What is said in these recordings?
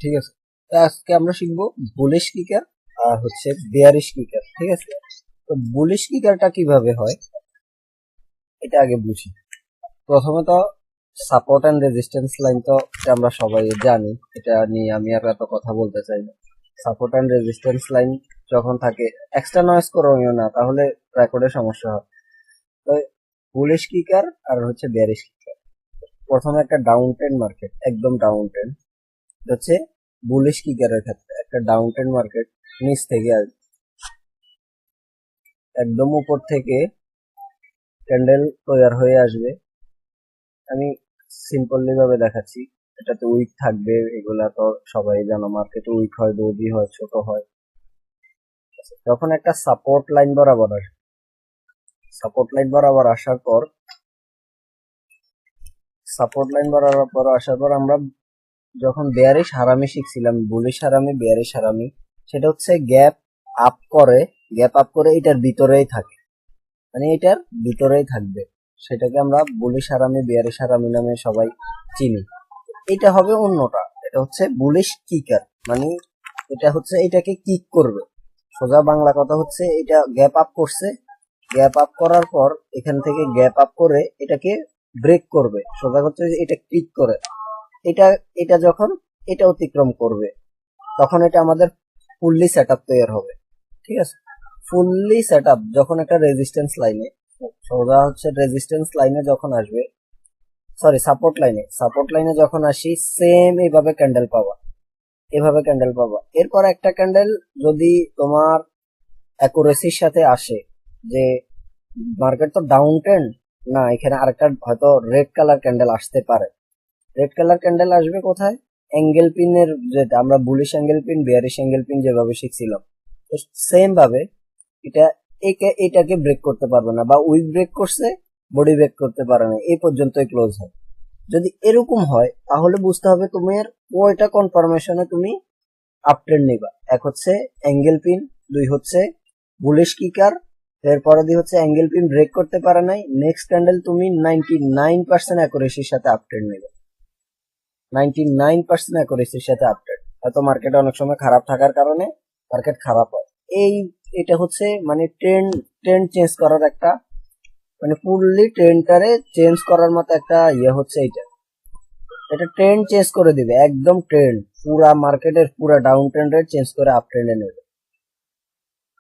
ঠিক আছে। তো আজকে আমরা শিখবো বুলিশ কিকার আর হচ্ছে বেয়ারিশ কিকার। ঠিক আছে, তো বুলিশ কিকারটা কিভাবে হয় এটা আগে বুঝি। প্রথমে তো সাপোর্ট এন্ড রেজিস্ট্যান্স লাইন তো এটা আমরা সবাই জানি, এটা নিয়ে আমি আর এত কথা বলতে চাই না। সাপোর্ট এন্ড রেজিস্ট্যান্স লাইন যখন থাকে, এক্সট্রা নয়েজ করণীয় না, তাহলে রেকর্ডের সমস্যা হয়। তো বুলিশ কিকার আর হচ্ছে বেয়ারিশ কিকার। প্রথমে একটা ডাউন ট্রেন্ড মার্কেট, একদম ডাউন ট্রেন্ড হচ্ছে বুলিশ কিকারের ক্ষেত্রে একটা ডাউন ট্রেন্ড মার্কেট নিচ থেকে আসবে, একদম উপর থেকে ক্যান্ডেল তৈরি হয়ে আসবে। আমি সিম্পলি ভাবে দেখাচ্ছি, এটাতে উইক থাকবে, এগুলা তো সবাই জানো, মার্কেটে উইক হয়, ডোজি হয়, ছোট হয়। যখন একটা সাপোর্ট লাইন বরাবর আসবে, সাপোর্ট লাইন বরাবর আসার পর আমরা যখন বেয়ারিশ হারামি শিখছিলাম, বুলিশ হারামি, বেয়ারিশ হারামি, সেটা হচ্ছে গ্যাপ আপ করে, এটার ভিতরেই থাকে, মানে এটার ভিতরেই থাকবে, সেটাকে আমরা বুলিশ হারামি, বেয়ারিশ হারামি নামে সবাই চিনি। এটা হবে অন্যটা, এটা হচ্ছে বুলিশ কিকার, মানে এটা হচ্ছে এটাকে কিক করবে। সোজা বাংলা কথা হচ্ছে এটা গ্যাপ আপ করছে, গ্যাপ আপ করার পর এখান থেকে গ্যাপ আপ করে এটাকে ব্রেক করবে। সোজা হচ্ছে এটা ক্লিক করে, এটা এটা যখন এটা অতিক্রম করবে তখন এটা আমাদের ফুললি সেট আপ তৈরি হবে। ঠিক আছে, ফুললি সেট আপ যখন একটা রেজিস্ট্যান্স লাইনে, সোজা হচ্ছে রেজিস্ট্যান্স লাইনে যখন আসবে, সরি সাপোর্ট লাইনে যখন আসি, সেম এইভাবে ক্যান্ডেল পাবা, এভাবে ক্যান্ডেল পাবা। এরপর একটা ক্যান্ডেল যদি তোমার অ্যাকুরেসির সাথে আসে, যে মার্কেট তো ডাউন ট্রেন্ড না, এখানে আরেকটা হয়তো রেড কালার ক্যান্ডেল আসতে পারে। রেড কালার ক্যান্ডেল আসবে কোথায়? অ্যাঙ্গেল পিনের, যেটা আমরা bullish angle pin, bearish angle pin যেভাবে শিখছিলাম, তো সেম ভাবে এটা এটাকে ব্রেক করতে পারবে না, বা উইক ব্রেক করছে, বডি ব্রেক করতে পারে না, এই পর্যন্তই ক্লোজ হয়। যদি এরকম হয় তাহলে বুঝতে হবে তোমার ওইটা কনফার্মেশনে তুমি আপ ট্রেন্ড নিবা। এক হচ্ছে অ্যাঙ্গেল পিন, দুই হচ্ছে বুলিশ কিকার, এরপরে দিয়ে হচ্ছে অ্যাঙ্গেল পিন ব্রেক করতে পারে নাই, নেক্সট ক্যান্ডেল তুমি 99% অ্যাকুরেসির সাথে আপ ট্রেন্ড নিবে, 99% অ্যাকুরেসির সাথে আপ ট্রেন্ড। হয়তো মার্কেটে অনেক সময় খারাপ থাকার কারণে মার্কেট খারাপ হয়। এটা হচ্ছে মানে ট্রেন্ড চেঞ্জ করার একটা, মানে ফুললি ট্রেন্ডটারে চেঞ্জ করার মতো একটা ইয়ে হচ্ছে এটা ট্রেন্ড চেঞ্জ করে দিবে, একদম ট্রেন্ড পুরা মার্কেটের পুরা ডাউন ট্রেন্ডের চেঞ্জ করে আপ ট্রেন্ডে নেবে।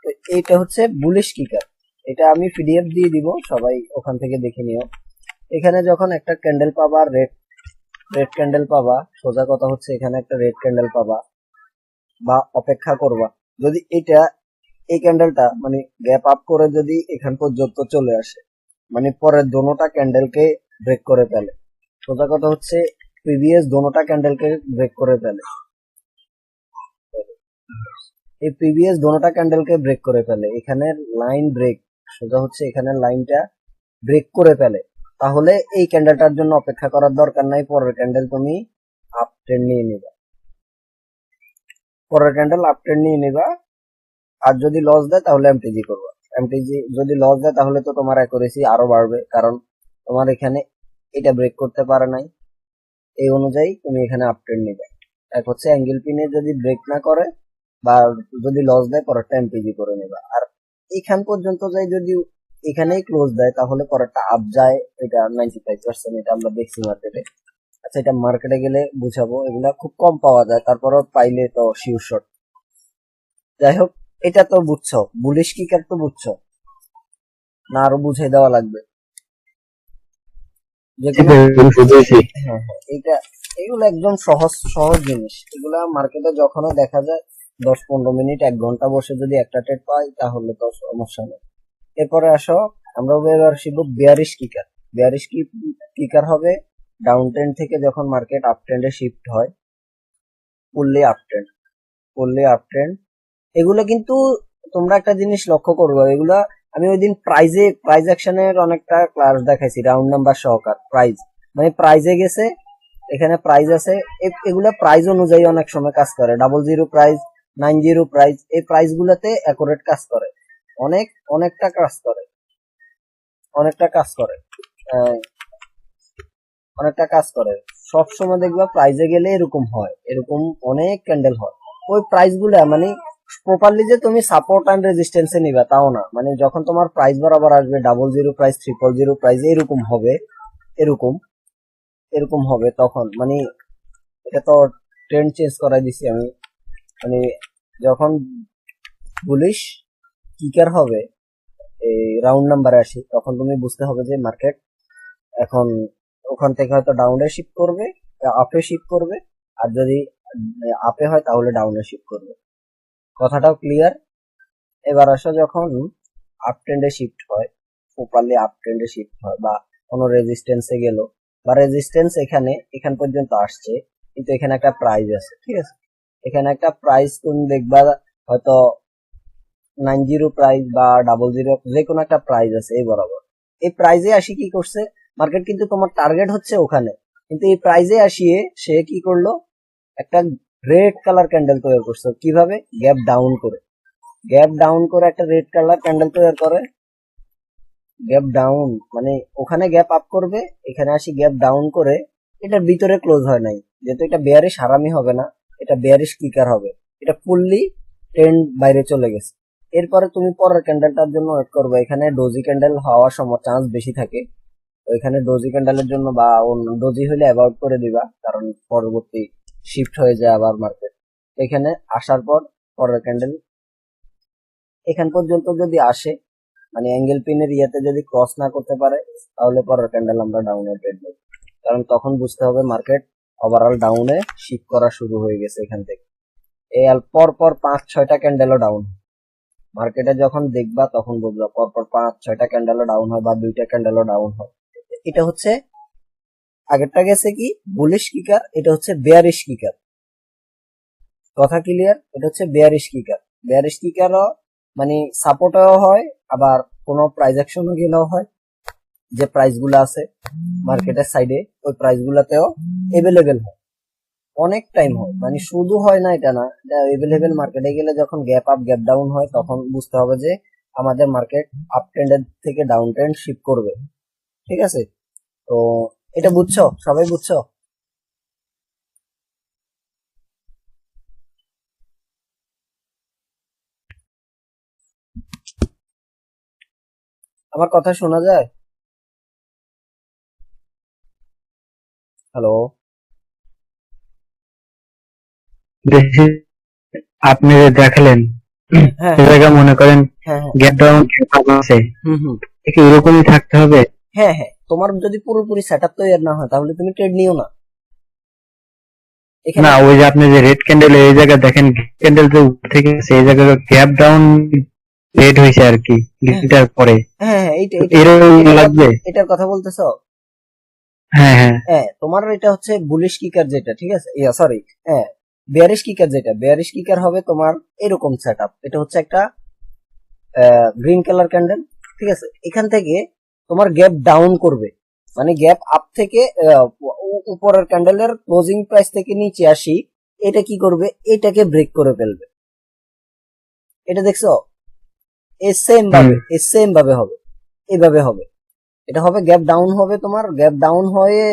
তো এইটা হচ্ছে বুলিশ কিকার, এটা আমি পিডিএফ দিয়ে দিব, সবাই ওখান থেকে দেখে নিও। এখানে যখন একটা ক্যান্ডেল পাবা, রেড ক্যান্ডেল পাবা, সোজা কথা হচ্ছে এখানে একটা রেড ক্যান্ডেল পাবা, বা অপেক্ষা করবা, যদি এই ক্যান্ডেলটা মানে গ্যাপ আপ করে যদি এখান পর্যন্ত চলে আসে, মানে পরের দোনোটা ক্যান্ডেলকে ব্রেক করে ফেলে, সোজা কথা হচ্ছে প্রিভিয়াস দোনোটা ক্যান্ডেলকে ব্রেক করে ফেলে, এই প্রিভিয়াস দোনোটা ক্যান্ডেলকে ব্রেক করে ফেলে, এখানে লাইন ব্রেক, সোজা হচ্ছে এখানে লাইনটা ব্রেক করে ফেলে, তাহলে এই ক্যান্ডেলটার জন্য অপেক্ষা করার দরকার নাই, পরের ক্যান্ডেল তুমি আপ ট্রেন্ড নিয়ে নিবা, আর যদি লস দেয় তাহলে এমটিজি করবা। এমটিজি যদি লস দেয় তাহলে তো তোমার অ্যাকুরেসি আরো বাড়বে, কারণ তোমার এখানে এটা ব্রেক করতে পারে নাই, এই অনুযায়ী তুমি এখানে আপ ট্রেন্ড নিবে। এক হচ্ছে অ্যাঙ্গেল পিনে যদি ব্রেক না করে বা যদি লস দেয়, পরেরটা এমটিজি করে নেবা। আর এখান পর্যন্ত যাই যদি এখানেই ক্লোজ দেয় তাহলে পরেরটা আপ যায়, এটা 95%, এটা আমরা দেখছি মার্কেটে। আচ্ছা, এটা মার্কেটে গেলে বুঝাবো, এগুলা খুব কম পাওয়া যায়, তারপরও পাইলে তো শিওর শট। যাই হোক, এটা তো বুঝছো, বুলিশ কিকার তো বুঝছো না, আরো বুঝাই দেওয়া লাগবে? যেগুলো হ্যাঁ হ্যাঁ, এগুলো একদম সহজ সহজ জিনিস, এগুলা মার্কেটে যখনই দেখা যায় 10-15 মিনিট 1 ঘন্টা বসে যদি একটা ট্রেড পাই তাহলে তো সমস্যা নেই। এরপরে আসো, আমরা এবার শিখবো বেয়ারিশ কিকার। বেয়ারিশ কিকার হবে ডাউন ট্রেন্ড থেকে যখন মার্কেট আপ ট্রেন্ডে শিফট হয়, ফুললি আপ ট্রেন্ড, এগুলো কিন্তু তোমরা একটা জিনিস লক্ষ্য করবে, এগুলা আমি ওই দিন প্রাইজ অ্যাকশনের অনেকটা ক্লাস দেখাইছি, রাউন্ড নাম্বার সহকার প্রাইজ, মানে প্রাইজে গেছে, এখানে প্রাইজ আছে, এগুলা প্রাইজ অনুযায়ী অনেক সময় কাজ করে, 00 প্রাইজ, 90 প্রাইজ, এই প্রাইজ গুলাতে অ্যাকুরেট কাজ করে, অনেকটা কাজ করে, অনেকটা কাজ করে, অনেকটা কাজ করে। সব সময় দেখবা প্রাইজে গেলে এরকম হয়, এরকম অনেক ক্যান্ডেল হয়। ওই প্রাইস গুলা মানে প্রপারলি যে তুমি সাপোর্ট এন্ড রেজিস্ট্যান্সে নিবা তাও না, মানে যখন তোমার প্রাইস বরাবর আসবে 00 প্রাইস 000 প্রাইস এরকম হবে, এরকম এরকম হবে, তখন মানে এটা তো ট্রেন্ড চেঞ্জ করাই দিছি আমি। মানে যখন বুলিশ কিকার হবে এই রাউন্ড নাম্বারে আসি, তখন তুমি বুঝতে হবে যে মার্কেট এখন ওখান থেকে হয়তো ডাউনে শিফট করবে, আপে শিফট করবে, আর যদি আপে হয় তাহলে ডাউনে শিফট করবে। কথাটাও ক্লিয়ার? এবার আসো যখন আপ ট্রেন্ডে শিফট হয়, প্রপারলি আপ ট্রেন্ডে শিফট হয় বা কোনো রেজিস্ট্যান্সে গেল, বা রেজিস্ট্যান্স এখান পর্যন্ত আসছে, কিন্তু এখানে একটা প্রাইস আছে, ঠিক আছে? এখানে একটা প্রাইস তুমি দেখবা হয়তো 90 প্রাইস বা 00, যে কোনো একটা প্রাইস আছে এই বরাবর। এই প্রাইজে আসি কি করছে মার্কেট, কিন্তু তোমার টার্গেট হচ্ছে ওখানে, কিন্তু এই প্রাইজে আসিয়ে সে কি করলো, একটা রেড কালার ক্যান্ডেল তৈরি করছে। কিভাবে? গ্যাপ ডাউন করে, গ্যাপ ডাউন করে একটা রেড কালার ক্যান্ডেল তৈরি করে। গ্যাপ ডাউন মানে ওখানে গ্যাপ আপ করবে, এখানে আসি গ্যাপ ডাউন করে, এটার ভিতরে ক্লোজ হয় নাই, যেহেতু এটা বেয়ারিশ হারামি হবে না, এটা বেয়ারিশ কিকার হবে, এটা ফুললি ট্রেন্ড বাইরে চলে গেছে। এরপরে তুমি পরের ক্যান্ডেলটার জন্য ওয়েট করবে, এখানে ডোজি ক্যান্ডেল হওয়ার চান্স বেশি থাকে, তো এখানে ডোজি ক্যান্ডেলের জন্য বা ডোজি হলে অ্যাভয়েড করে দিবা, কারণ পরবর্তী শিফট হয়ে যায় আবার মার্কেট। এখানে আসার পর পরের ক্যান্ডেল এখান পর্যন্ত যদি আসে, মানে অ্যাঙ্গেল পিনের ইয়াতে যদি ক্রস না করতে পারে, তাহলে পরের ক্যান্ডেল আমরা ডাউনে ট্রেড নেব, কারণ তখন বুঝতে হবে মার্কেট ওভারঅল ডাউনে শিফট করা শুরু হয়ে গেছে এখান থেকে। এই পর পর 5-6টা ক্যান্ডেলও ডাউন, মার্কেটে যখন দেখবা তখন বুঝবা পর পর 5-6টা ক্যান্ডেলও ডাউন হয় বা 2টা ক্যান্ডেলও ডাউন হয়। এটা হচ্ছে আগেরটা গেছে কি বুলিশ কিকার, এটা হচ্ছে বেয়ারিশ কিকার। কথা ক্লিয়ার? এটা হচ্ছে বেয়ারিশ কিকার। বেয়ারিশ কিকারও মানে সাপোর্টও হয়, আবার কোনো প্রাইস অ্যাকশনও গেলেও হয়, যে প্রাইস গুলো আছে মার্কেটের সাইডে ওই প্রাইস গুলাতেও এভেলেবেল হয়, অনেক টাইম হয়, মানে শুধু হয় না এটা না, এটা এভেলেবেল। মার্কেটে গেলে যখন গ্যাপ আপ গ্যাপ ডাউন হয়, তখন বুঝতে হবে যে আমাদের মার্কেট আপ ট্রেন্ডের থেকে ডাউন ট্রেন্ড শিফট করবে, ঠিক আছে? তো এটা বুঝছো, সবাই বুঝছো? আমার কথা শোনা যায়? হ্যালো? দেখি আপনি যে দেখালেন হ্যাঁ সে হ্যাঁ জায়গা মনে করেন হ্যাঁ হ্যাঁ গ্যাপ ডাউন আছে, হুম হুম কি এরকমই থাকতে হবে? হ্যাঁ হ্যাঁ, তোমার যদি পুরোপুরি সেট আপ তৈরি না হয় তাহলে তুমি ট্রেড নিও না এখানে। না, ওই যে আপনি যে রেড ক্যান্ডেল এই জায়গা দেখেন, ক্যান্ডেল যে উপর থেকে সেই জায়গায় গ্যাপ ডাউন রেড হয়েছে আর কি হ্যাঁ লিটার পরে, হ্যাঁ হ্যাঁ, এইটা তো এটা এরকম এটার লাগবে। এটার কথা বলতেছো? হ্যাঁ হ্যাঁ। হ্যাঁ, তোমার এটা হচ্ছে বুলিশ কিকার যেটা, ঠিক আছে, ইয়া সরি, হ্যাঁ বেয়ারিশ কিকার যেটা, বেয়ারিশ কিকার হবে তোমার এরকম সেট আপ। এটা হচ্ছে একটা গ্রিন কালার ক্যান্ডেল, ঠিক আছে? এখান থেকে তোমার গ্যাপ ডাউন করবে, মানে গ্যাপ আপ থেকে উপরের ক্যান্ডেলের ক্লোজিং প্রাইস থেকে নিচে আসি, এটা কি করবে, এটাকে ব্রেক করে ফেলবে। এটা দেখছো? হুম। এই সেম ভাবে হবে, এইভাবে হবে। এটা হবে গ্যাপ ডাউন হবে, তোমার গ্যাপ ডাউন হয়ে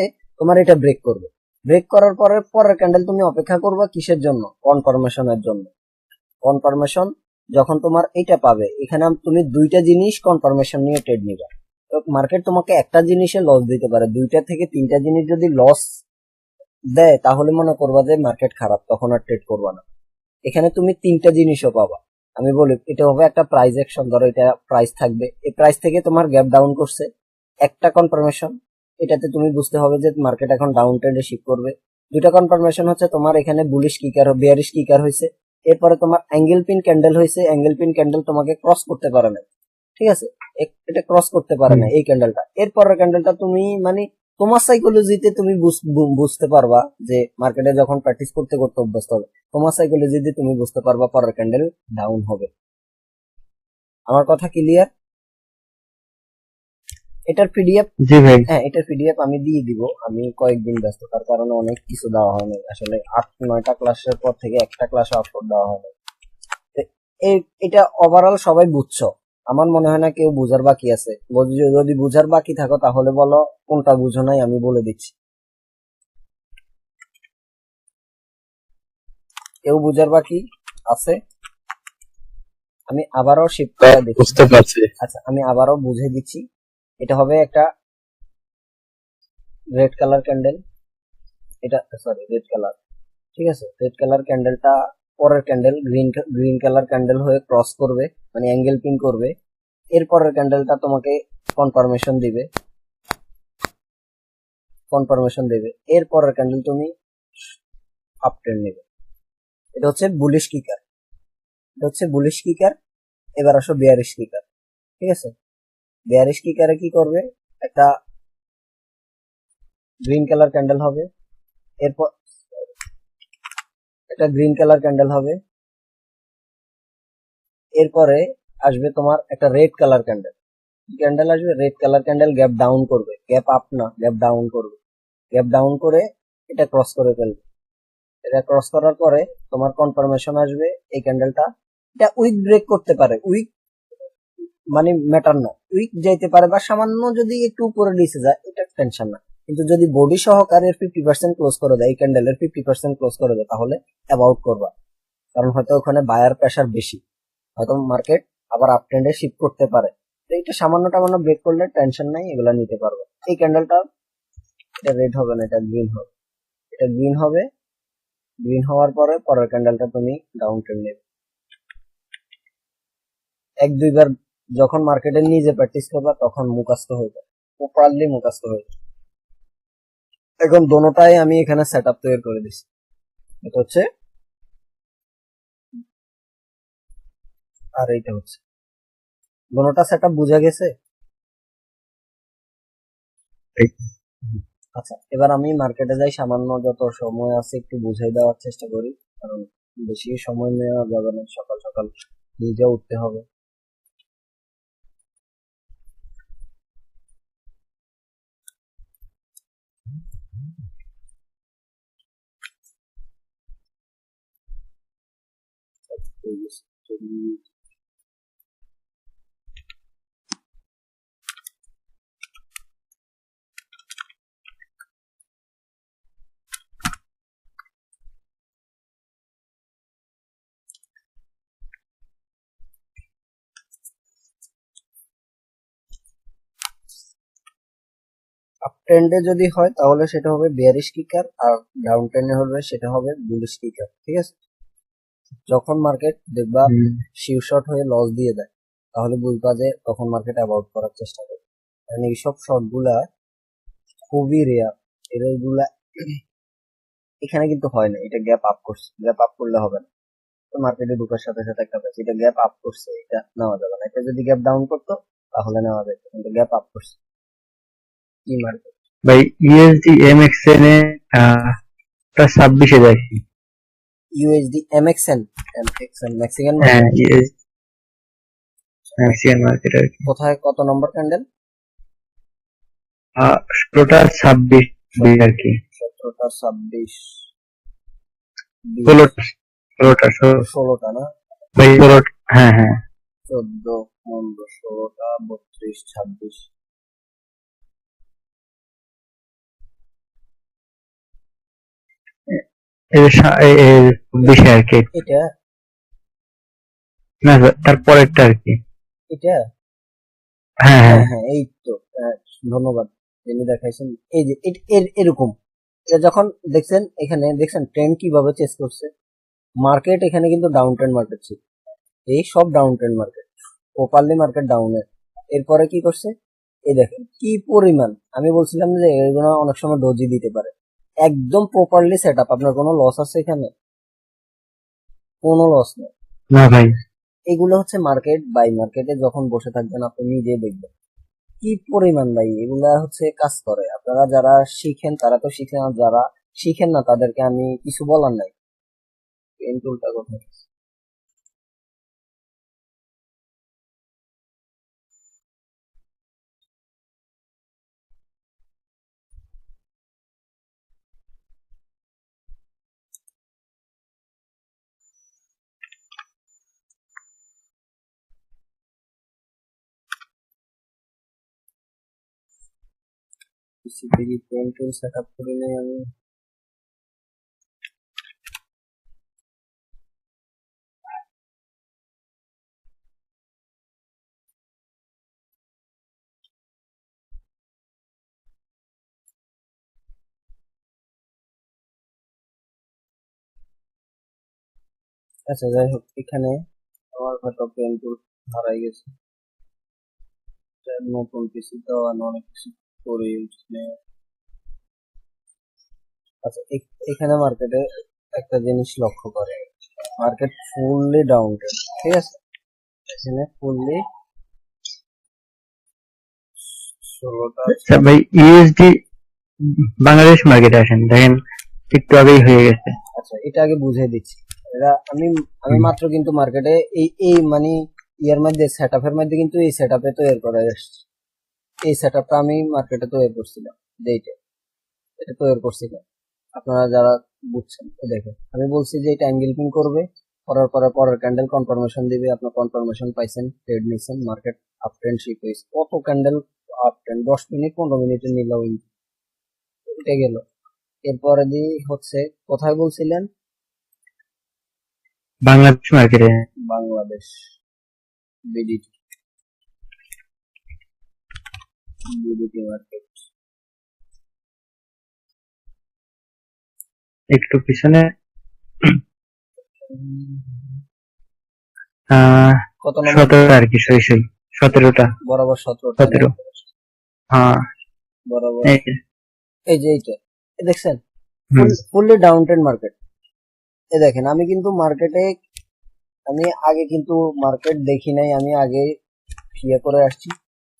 তোমার এটা ব্রেক করবে। ব্রেক করার পরে পরের ক্যান্ডেল তুমি অপেক্ষা করবে কিসের জন্য? কনফার্মেশনের জন্য। কনফার্মেশন যখন তোমার এটা পাবে, এখানে তুমি দুইটা জিনিস কনফার্মেশন নিয়ে ট্রেড নিবা। তো মার্কেট তোমাকে একটা জিনিসে লস দিতে পারে, 2টা থেকে 3টা জিনিস যদি লস দেয় তাহলে মনে করবা যে মার্কেট খারাপ, তখন আর ট্রেড করবা না। এখানে তুমি 3টা জিনিসও পাবা। আমি বলি এটা হবে একটা প্রাইস অ্যাকশন, ধরো এটা প্রাইস থাকবে, এই প্রাইস থেকে তোমার গ্যাপ ডাউন করছে, একটা কনফার্মেশন, এটাতে তুমি বুঝতে হবে যে মার্কেট এখন ডাউন ট্রেন্ডে শিফট করবে। 2টা কনফার্মেশন হচ্ছে তোমার এখানে বুলিশ কিকার বেয়ারিশ কিকার হয়েছে, এরপরে তোমার অ্যাঙ্গেল পিন ক্যান্ডেল হয়েছে, অ্যাঙ্গেল পিন ক্যান্ডেল তোমাকে ক্রস করতে পারে না, ঠিক আছে? এটা ক্রস করতে পারে হুম। না এই ক্যান্ডেলটা, এরপরের ক্যান্ডেলটা তুমি মানে তোমার সাইকোলজিতে তুমি বুঝতে পারবা, যে মার্কেটে যখন প্র্যাকটিস করতে করতে অভ্যস্ত হবে, তোমার সাইকোলজিতে তুমি বুঝতে পারবা পরের ক্যান্ডেল ডাউন হবে। আমার কথা ক্লিয়ার? এটার পিডিএফ, জি ভাই। হ্যাঁ এটার পিডিএফ আমি দিয়ে দিব। আমি কয়েকদিন ব্যস্ততার কারণে অনেক কিছু দেওয়া হয়নি আসলে, 8-9টা ক্লাসের পর থেকে একটা ক্লাসে আপলোড দেওয়া হয়নি। তো এটা ওভারঅল সবাই বুঝছো? আমার মনে হয় না কেউ বুঝার বাকি আছে। যদি বুঝার বাকি থাকো তাহলে বলো কোনটা বুঝো নাই, আমি বলে দিচ্ছি। কেউ বুঝার বাকি আছে? আমি আবারও শিফট করে দিচ্ছি। বুঝতে পারছি। আচ্ছা, আমি আবারও বুঝিয়ে দিচ্ছি। এটা হবে একটা রেড কালার ক্যান্ডেল, এটা সরি রেড কালার, ঠিক আছে। রেড কালার ক্যান্ডেলটা পরের ক্যান্ডেল গ্রিন কালার ক্যান্ডেল হয়ে ক্রস করবে, মানে অ্যাঙ্গেল পিন করবে। এরপরের ক্যান্ডেলটা তোমাকে কনফার্মেশন দিবে, এরপরের ক্যান্ডেল তুমি আপ ট্রেন্ড নেবে। এটা হচ্ছে বুলিশ কিকার। এবার আসো বেয়ারিশ কিকার, ঠিক আছে। বেয়ারিশ কিকারে কি করবে, একটা গ্রিন কালার ক্যান্ডেল হবে, এরপর একটা গ্রিন কালার ক্যান্ডেল হবে, এরপরে আসবে তোমার একটা রেড কালার ক্যান্ডেল আসবে, red colour candle gap down করবে, গ্যাপ আপ না গ্যাপ ডাউন করবে, গ্যাপ ডাউন করে এটা ক্রস করে ফেলবে। এটা ক্রস করার পরে তোমার কনফার্মেশন আসবে এই ক্যান্ডেলটা। এটা উইক ব্রেক করতে পারে, উইক মানে ম্যাটার না, উইক যাইতে পারে বা সামান্য যদি একটু উপরে নিচে যায় এটা টেনশন না, কিন্তু যদি বডি সহকারে 50% ক্লোজ করে দেয়, এই ক্যান্ডেলের 50% ক্লোজ করে দেয়, তাহলে অ্যাবাউট করবা। কারণ হয়তো ওখানে বায়ার প্রেসার বেশি, হয়তো মার্কেট আবার আপ ট্রেন্ডে শিফট করতে পারে। তো এটা সামান্য টামান্য ব্রেক করলে টেনশন নাই, এগুলা নিতে পারবে। এই ক্যান্ডেলটা এটা রেড হবে না, এটা গ্রিন হবে, এটা গ্রিন হবে। গ্রিন হওয়ার পরে পরের ক্যান্ডেলটা তুমি ডাউন ট্রেন্ড নেবে। এক দুইবার যখন মার্কেটে নিজে প্র্যাকটিস করবা তখন মুখস্থ হয়ে যায়, প্রপারলি মুখস্থ হয়ে যায়। এখন দোনোটাই আমি এখানে সেট আপ তৈরি করে দিচ্ছি। এটা হচ্ছে আর এইটা হচ্ছে, দোনোটা সেট আপ বোঝা গেছে। ঠিক। আচ্ছা, এবার আমি মার্কেটে যাই, সামান্য যত সময় আছে একটু বুঝাই দেওয়ার চেষ্টা করি, কারণ বেশি সময় নেওয়া যাবে না, সকাল সকাল নিজে উঠতে হবে। আপ ট্রেন্ডে যদি হয় তাহলে সেটা হবে বেয়ারিশ কিকার, আর ডাউন ট্রেন্ডে হলে সেটা হবে বুলিশ কিকার, ঠিক আছে। যখন মার্কেট দেখবা শিওর হয়ে লস দিয়ে দেয়, তাহলে বুঝবা যে তখন মার্কেট অ্যাভয়েড করার চেষ্টা করে। কারণ এইসব শর্ট গুলা খুবই রেয়ার, এগুলা এখানে কিন্তু হয় না। এটা গ্যাপ আপ করছে, গ্যাপ আপ করলে হবে না, তো মার্কেটে ঢোকার সাথে সাথে একটা পাচ্ছে, এটা গ্যাপ আপ করছে, এটা নেওয়া যাবে না। এটা যদি গ্যাপ ডাউন করতো তাহলে নেওয়া যেত, কিন্তু গ্যাপ আপ করছে। কি মার্কেট ভাই ইউএসডি এমএক্সএন এ টা 26-এ যায়। ইউএসডি এমএক্সএন, মেক্সিকান হ্যাঁ মার্কেট, মেক্সিকান মার্কেট আর কি। কোথায় কত নম্বর ক্যান্ডেল? 17টা 26 আর কি। 17টা 26 ষোলোটা 16টা না, ভাই 16টা, হ্যাঁ হ্যাঁ। 14 15 16টা 32 26, এই যে 26-এ আর কি। এটা না তারপরেরটা আর কি। এটা হ্যাঁ হ্যাঁ হ্যাঁ। হ্যাঁ এই তো, ধন্যবাদ যিনি দেখাইছেন। এই যে এরকম, এটা যখন দেখছেন, এখানে দেখছেন ট্রেন্ড কিভাবে চেস করছে। মার্কেট এখানে কিন্তু ডাউন ট্রেন্ড মার্কেট ছিল, এই সব down trend market, properly market ডাউনের। এরপরে কি করছে, এই দেখেন কি পরিমাণ, আমি বলছিলাম যে এগুলো অনেক সময় ডজি দিতে পারে। একদম প্রপারলি সেট আপ, আপনার কোনো লস আছে এখানে? কোনো লস নেই। না ভাই। এগুলো হচ্ছে মার্কেট, বাই মার্কেটে যখন বসে থাকবেন আপনি নিজেই দেখবেন কি পরিমাণ ভাই এগুলা হচ্ছে কাজ করে। আপনারা যারা শিখেন তারা তো শিখেন, আর যারা শিখেন না তাদেরকে আমি কিছু বলার নাই। পেন টুলটা কোথায়? PCB pen tool set up করে নেই আমি। আচ্ছা যাই হোক, এখানে আমার হয়তো পেন টুল হারাই গেছে, নতুন পিসি তো অনেক কিছু করে উঠছে। আচ্ছা এখানে মার্কেটে একটা জিনিস লক্ষ্য করে, মার্কেট ফুললি ডাউন, ঠিক আছে, এখানে ফুললি 16টা। আচ্ছা ভাই, ইউএসডি বাংলাদেশ মার্কেটে আসেন, দেখেন একটু আগেই হয়ে গেছে। আচ্ছা এটা আগে বুঝিয়ে দিচ্ছি। এরা আমি আমি হুম। মাত্র কিন্তু মার্কেটে এই মানে ইয়ার মধ্যে সেটআপের মধ্যে কিন্তু এই সেটআপে তৈরি করে আসছি। এই সেটআপটা আমি মার্কেটে তৈরি করছিলাম, যে এটা তৈরি করছিলাম। আপনারা যারা বুঝছেন দেখেন, আমি বলছি যে এটা অ্যাঙ্গেল পিন করবে, করার পরে পরের ক্যান্ডেল কনফার্মেশন দিবে, আপনার কনফার্মেশন পাইছেন, ট্রেড নিছেন, মার্কেট আপ ট্রেন্ড শিপ হয়েছে, কত ক্যান্ডেল আপ ট্রেন্ড, 10 মিনিট 15 মিনিটের নিল, এটা গেল। এরপরে দিয়ে হচ্ছে, কোথায় বলছিলেন? বাংলাদেশ মার্কেটে। Bangladesh BDT, BDT market. একটু পিছনে কত নম্বর? 17 আর কি, সই 17টা। বরাবর 17টা না? 17। হ্যাঁ, বরাবর এই যে। এই যে এইটা, দেখছেন হুম। Fully down trend market. এ দেখেন, আমি কিন্তু মার্কেটে, আমি আগে কিন্তু মার্কেট দেখি নাই, আমি আগে ইয়ে করে আসছি,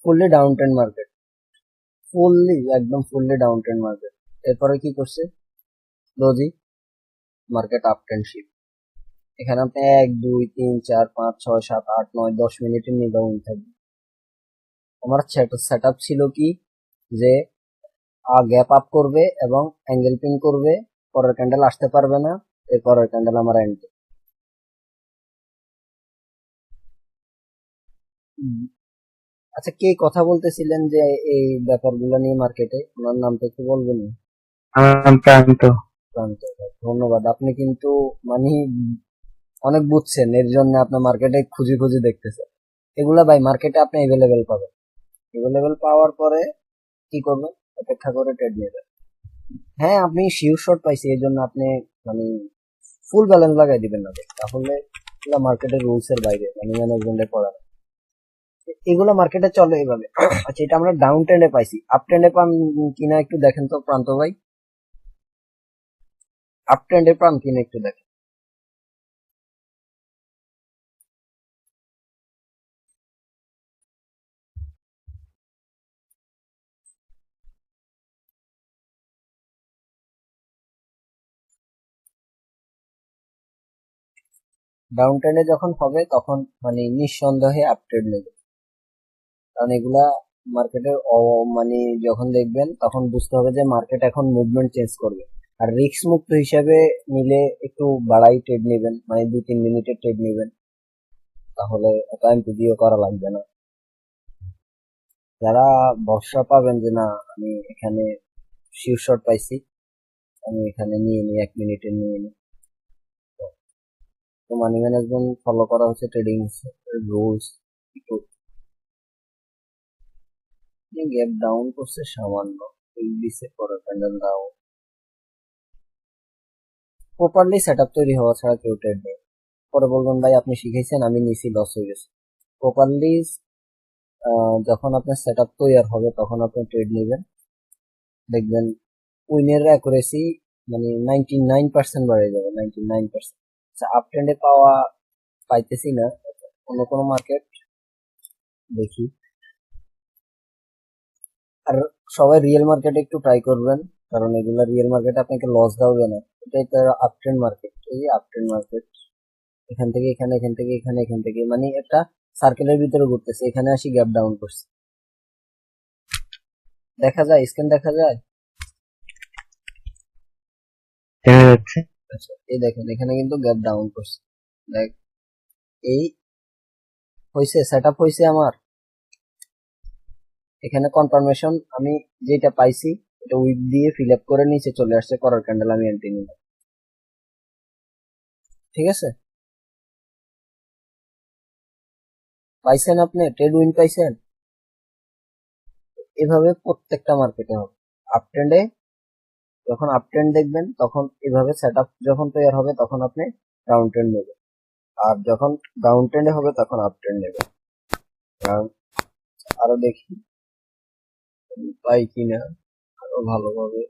fully down trend market, fully একদম ফুললি ডাউন ট্রেন্ড মার্কেট। এরপরে কি করছে রোজি, মার্কেট আপ ট্রেন্ড শিপ। এখানে আপনি 1 2 3 4 5 6 7 8 9 10 মিনিটের নির্বাহন থাকবে। আমার সেট আপ ছিল কি, যে গ্যাপ আপ করবে এবং অ্যাঙ্গেল পিন করবে, পরের ক্যান্ডেল আসতে পারবে না, এর পরের ক্যান্ডেল আমার এন্ড। আচ্ছা কে কথা বলতেছিলেন যে এই ব্যাপারগুলো নিয়ে মার্কেটে, ওনার নামটা একটু বলবেন? আমার নাম প্রান্ত। প্রান্ত ভাই, ধন্যবাদ। আপনি কিন্তু মানে অনেক বুঝছেন, এর জন্য আপনার মার্কেটে খুঁজে খুঁজে দেখতেছেন। এগুলা ভাই মার্কেটে আপনি এভেলেবেল পাবেন, এভেলেবেল পাওয়ার পরে কি করবেন, অপেক্ষা করে ট্রেড নেবেন। হ্যাঁ আপনি শিওর শর্ট পাইছি এই জন্য আপনি মানে ফুল ব্যালেন্স লাগাই দিবেন না, তাহলে এগুলা মার্কেটের রুলস এর বাইরে, মানি ম্যানেজমেন্টে পড়া না। এগুলো মার্কেটে চলে এইভাবে। আচ্ছা এটা আমরা ডাউন ট্রেন্ডে পাইছি, আপ ট্রেন্ডে পান কিনা একটু দেখেন তো প্রান্ত ভাই, আপ ট্রেন্ডে পান কিনা একটু দেখেন। ডাউন ট্রেন্ডে যখন হবে তখন মানে নিঃসন্দেহে আপ ট্রেন্ড নেবে, কারণ এগুলা মার্কেটের মানে যখন দেখবেন তখন বুঝতে হবে যে মার্কেট এখন মুভমেন্ট চেঞ্জ করবে। আর রিস্ক মুক্ত হিসাবে নিলে একটু বাড়াই ট্রেড নেবেন, মানে 2 3 মিনিটের ট্রেড নেবেন, তাহলে এত এমপিডিও করা লাগবে না। যারা ভরসা পাবেন যে না আমি এখানে শিওর শট পাইছি, আমি এখানে নিয়ে নিই, 1 মিনিটে নিয়ে নিই, তো মানি ম্যানেজমেন্ট ফলো করা হচ্ছে, ট্রেডিং রুলস। একটু গ্যাপ ডাউন করছে সামান্য, দিছে পরে pandal down, properly set up তৈরি হওয়া ছাড়া কেউ ট্রেড নেই। পরে বলবেন ভাই আপনি শিখেছেন, আমি নিছি লস হয়ে গেছে। প্রপারলি যখন আপনার সেট আপ তৈরি হবে তখন আপনি ট্রেড নেবেন, দেখবেন উইনের অ্যাকুরেসি মানে 99% বেড়ে যাবে, 99%। আপ ট্রেন্ডে পাইতেছি না, অন্য কোনো মার্কেট দেখি। আর সবাই রিয়েল মার্কেটে একটু ট্রাই করবেন, কারণ এগুলা রিয়েল মার্কেটে আপনাকে লস দেওয়া না। এটাই তো আপ ট্রেন্ড মার্কেট, এই আপ ট্রেন্ড মার্কেট, এখান থেকে এখানে, এখান থেকে এখানে, এখান থেকে মানে একটা সার্কেলের ভিতরে ঘুরতেছে, এখানে আসি গ্যাপ ডাউন করছে, দেখা যায় স্ক্যান দেখা যায়। দেখা যাচ্ছে। আচ্ছা এই দেখেন এখানে কিন্তু গ্যাপ ডাউন করছে, দেখ এই হয়েছে, সেট আপ হয়েছে আমার। এখানে কনফার্মেশন আমি যেটা পাইছি, এটা উইক দিয়ে ফিল আপ করে নিচে চলে আসছে, করার ক্যান্ডেল আমি এন্ট্রি নিলাম, ঠিক আছে। পাইছেন আপনি ট্রেড উইন পাইছেন। এভাবে প্রত্যেকটা মার্কেটে হবে। আপ ট্রেন্ডে যখন আপ ট্রেন্ড দেখবেন তখন এভাবে সেট আপ যখন তৈরি হবে তখন আপনি ডাউন ট্রেন্ড নেবেন। আর যখন ডাউন ট্রেন্ডে হবে তখন আপ ট্রেন্ড নেবে। আরো দেখি পাই কিনা আরো ভালোভাবে।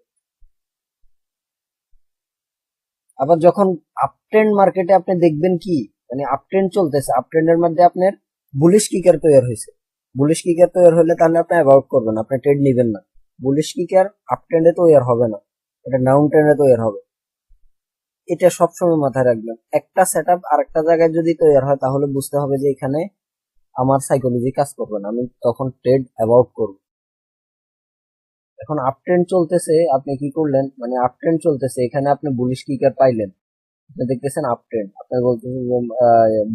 আবার যখন আপ ট্রেন্ড মার্কেটে আপনি দেখবেন কি, মানে আপ ট্রেন্ড চলতেছে, আপ ট্রেন্ডের মধ্যে আপনার বুলিশ কিকার তৈরি হয়েছে। বুলিশ কিকার তৈরি হলে তাহলে আপনি অ্যাভয়েড করবেন, আপনি ট্রেড নেবেন না। বুলিশ কিকার আপ ট্রেন্ডে তৈরি হবে না, এটা ডাউন ট্রেন্ডে তৈরি হবে। এটা সবসময় মাথায় রাখবেন। একটা সেটআপ আরেকটা জায়গায় যদি তৈরি হয় তাহলে বুঝতে হবে যে এখানে আমার সাইকোলজি কাজ করবে না, আমি তখন ট্রেড অ্যাভয়েড করব। এখন আপ ট্রেন্ড চলতেছে, আপনি কি করলেন, মানে আপ ট্রেন্ড চলতেছে, এখানে আপনি বুলিশ কিকার পাইলেন, আপনি দেখতেছেন আপ ট্রেন্ড, আপনি বলতেছেন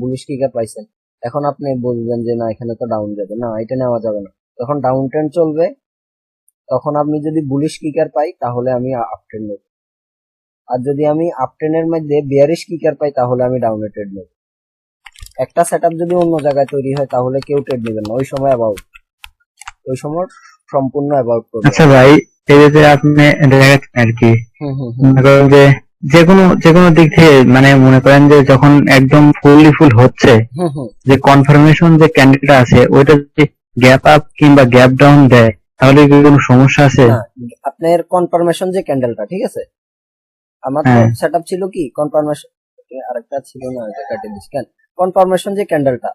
বুলিশ কিকার পাইছেন, এখন আপনি বলবেন যে না এখানে তো ডাউন যাবে, না এটা নেওয়া যাবে না, তখন ডাউন ট্রেন্ড চলবে। তখন আমি যদি বুলিশ কিকার পাই তাহলে আমি আপ ট্রেন্ড নেব, আর যদি আমি আপ ট্রেন্ডের মধ্যে বিয়ারিশ কিকার পাই তাহলে আমি ডাউনে ট্রেড নেব। একটা সেটআপ যদি অন্য জায়গায় তৈরি হয় তাহলে কেউ ট্রেড নেবেন না, ওই সময় অ্যাবাউট, ওই সময় সম্পূর্ণ অ্যাবাউট করবে। আচ্ছা ভাই, এই যে আপনি দেখাচ্ছেন আর কি, হুম হুম হুম মনে করেন যে যে কোনো দিক থেকে, মানে মনে করেন যে যখন একদম ফুল হচ্ছে, হুম হুম। যে কনফার্মেশন যে ক্যান্ডেলটা আছে ওইটা যদি গ্যাপ আপ কিংবা গ্যাপ ডাউন দেয় তাহলে কি কোনো সমস্যা আছে? না, আপনার কনফার্মেশন যে ক্যান্ডেলটা, ঠিক আছে, আমার তো হ্যাঁ। সেটআপ ছিল কি কনফার্মেশন, আরেকটা ছিল না, এটা কাটে দিস কেন। কনফার্মেশন যে ক্যান্ডেলটা,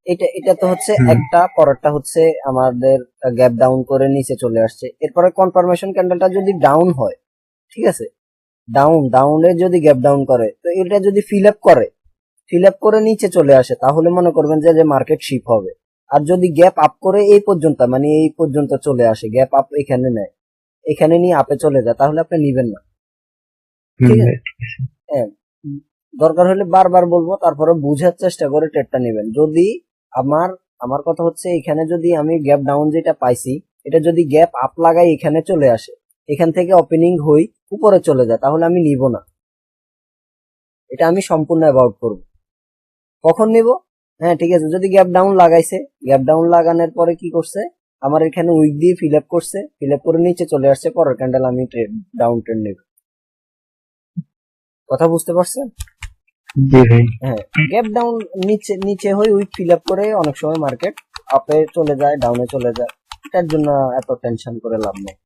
এটা এটা তো হচ্ছে হুম। একটা, পরেরটা হচ্ছে আমাদের গ্যাপ ডাউন করে নিচে চলে আসছে। এরপরে কনফার্মেশন ক্যান্ডেলটা যদি ডাউন হয়, ঠিক আছে, ডাউনে যদি গ্যাপ ডাউন করে, তো এটা যদি ফিল আপ করে নিচে চলে আসে তাহলে মনে করবেন যে মার্কেট শিপ হবে। আর যদি গ্যাপ আপ করে এই পর্যন্ত, মানে এই পর্যন্ত চলে আসে, গ্যাপ আপ এখানে নেয়, এখানে নিয়ে আপে চলে যায়, তাহলে আপনি নিবেন না। ঠিক আছে, হ্যাঁ, দরকার হলে বারবার বলবো, তারপরে বুঝার চেষ্টা করে ট্রেডটা নেবেন। যদি আমার আমার কথা হচ্ছে এখানে যদি আমি গ্যাপ ডাউন যেটা পাইছি, এটা যদি গ্যাপ আপ লাগাই এখানে চলে আসে, এখান থেকে ওপেনিং হই উপরে চলে যায়, তাহলে আমি নিব না, এটা আমি সম্পূর্ণ অ্যাভয়েড করব। কখন নিব? হ্যাঁ ঠিক আছে, যদি গ্যাপ ডাউন লাগাইছে, গ্যাপ ডাউন লাগানোর পরে কি করছে, আমার এখানে উইক দিয়ে ফিল আপ করছে, ফিল আপ করে নিচে চলে আসছে, পরের ক্যান্ডেল আমি ডাউন ট্রেন্ড নেব। কথা বুঝতে পারছেন? জি ভাই। হ্যাঁ, গ্যাপ ডাউন নিচে নিচে হয়ে উইক ফিল আপ করে অনেক সময় মার্কেট আপে চলে যায়, ডাউনে চলে যায়, এটার জন্য এত টেনশন করে লাভ নেই।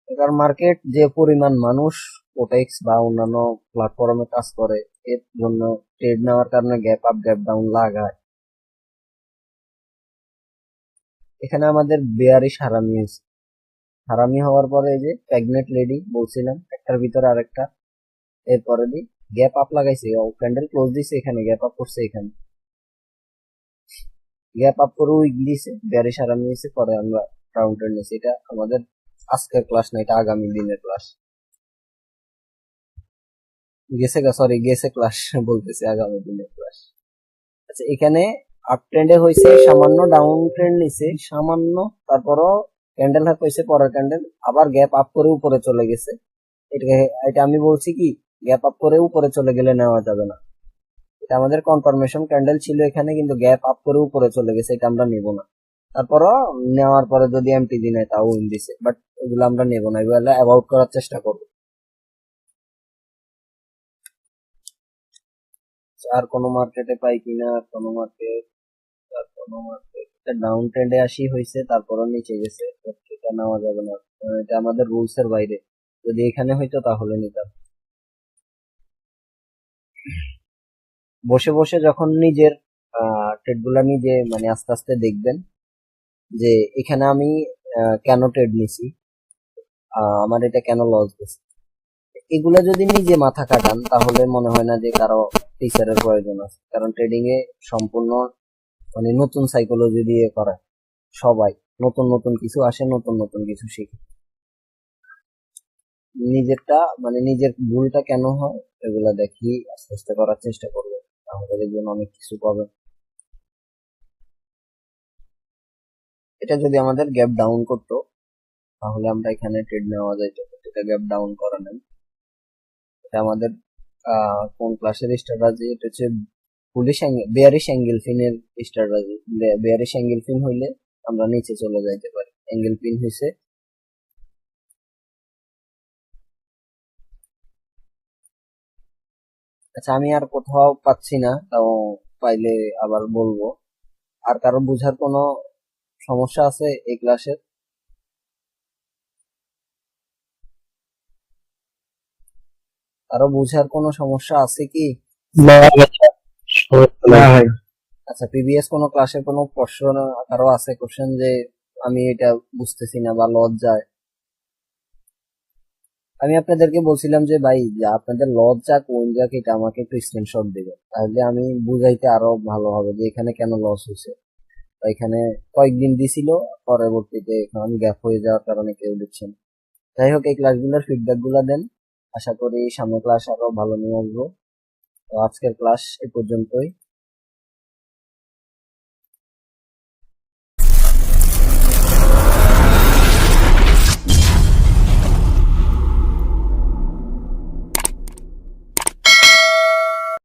কারণ মার্কেট যে পরিমাণ মানুষ ওটেক্স বা অন্যান্য প্ল্যাটফর্মে কাজ করে, এর জন্য ট্রেড নেওয়ার কারণে গ্যাপ আপ গ্যাপ ডাউন লাগায়। এখানে আমাদের বেয়ারিশ হারামি হয়েছে, হারামি হওয়ার পরে এই যে প্রেগনেন্ট লেডি বলছিলাম, একটার ভিতরে আরেকটা, এরপরে দি গ্যাপ আপ লাগাইছে, ক্যান্ডেল ক্লোজ দিছে, এখানে গ্যাপ আপ করছে, এখানে গ্যাপ আপ করে উইক দিছে, বেয়ারিশ হারামি হয়েছে, পরে আমরা কাউন্টার নিয়েছি। এটা আমাদের আজকের ক্লাস না, এটা আগামী দিনের ক্লাস, গেছে ক্লাস বলতেছি, আগামী দিনের ক্লাস। আচ্ছা, এখানে আপ ট্রেন্ডে হয়েছে সামান্য, ডাউন ট্রেন্ড নিছে সামান্য, তারপরও ক্যান্ডেল হ্যাপ হয়েছে, পরের ক্যান্ডেল আবার গ্যাপ আপ করে উপরে চলে গেছে। এটা এটা আমি বলছি কি, গ্যাপ আপ করে উপরে চলে গেলে নেওয়া যাবে না। এটা আমাদের কনফার্মেশন ক্যান্ডেল ছিল এখানে, কিন্তু গ্যাপ আপ করে উপরে চলে গেছে, এটা আমরা নেব না। তারপরও নেওয়ার পরে যদি এমটিজি নেয় তাও উইন দিছে, বাট এগুলো আমরা নেব না, এগুলো অ্যাভয়েড করার চেষ্টা করবো। আর কোনো মার্কেটে পাই কিনা, আর কোনো মার্কেট, আর কোনো মার্কেট, এটা ডাউন ট্রেন্ডে আসি হয়েছে, তারপরও নিচে গেছে, এটা নেওয়া যাবে না, কারণ এটা আমাদের রুলস এর বাইরে। যদি এখানে হইতো তাহলে নিতাম। বসে বসে যখন নিজের ট্রেড গুলা নিজে মানে আস্তে আস্তে দেখবেন যে এখানে আমি কেন ট্রেড নিছি, আমার এটা কেন লস গেছে, এগুলা যদি নিজে মাথা কাটান তাহলে মনে হয় না যে কারো টিচারের প্রয়োজন আছে। কারণ ট্রেডিং এ সম্পূর্ণ মানে নতুন সাইকোলজি দিয়ে করা, সবাই নতুন নতুন কিছু আসে, নতুন নতুন কিছু শিখে। নিজেরটা মানে নিজের ভুলটা কেন হয় এগুলা দেখি, আস্তে আস্তে করার চেষ্টা করবে, তাহলে দেখবেন অনেক কিছু পাবে। এটা যদি আমাদের গ্যাপ ডাউন করতো তাহলে আমরা এখানে ট্রেড নেওয়া যাইতো, এটা গ্যাপ ডাউন করা নাই। এটা আমাদের কোন ক্লাসের স্ট্র্যাটেজি, এটা হচ্ছে বুলিশ বেয়ারিশ অ্যাঙ্গেল ফিনের স্ট্র্যাটেজি। বেয়ারিশ অ্যাঙ্গেল ফিন হইলে আমরা নিচে চলে যাইতে পারি, অ্যাঙ্গেল ফিন হইছে আচ্ছা, আমি আর কোথাও পাচ্ছি না, তাও পাইলে আবার বলবো। আর কারো বুঝার কোনো সমস্যা আছে এই ক্লাসের? কারো বুঝার কোনো সমস্যা আছে কি? না ভাই। আচ্ছা, প্রিভিয়াস কোনো ক্লাসের কোনো প্রশ্ন কারো আছে কোশ্চেন যে আমি এটা বুঝতেছি না বা লজ্জায়? আমি আপনাদেরকে বলছিলাম যে ভাই, যে আপনাদের লজ্জা কোন যাক এটা আমাকে একটু স্ক্রিনশট দিবে, তাহলে আমি বুঝাইতে আরো ভালো হবে যে এখানে কেন লস হয়েছে। বা এখানে কয়েকদিন দিছিল, পরবর্তীতে এখন গ্যাপ হয়ে যাওয়ার কারণে কেউ দিচ্ছেন। যাই হোক, এই ক্লাসগুলোর ফিডব্যাক গুলা দেন, আশা করি সামনের ক্লাস আরো ভালো নিয়ে আসবো। তো আজকের ক্লাস এ পর্যন্তই।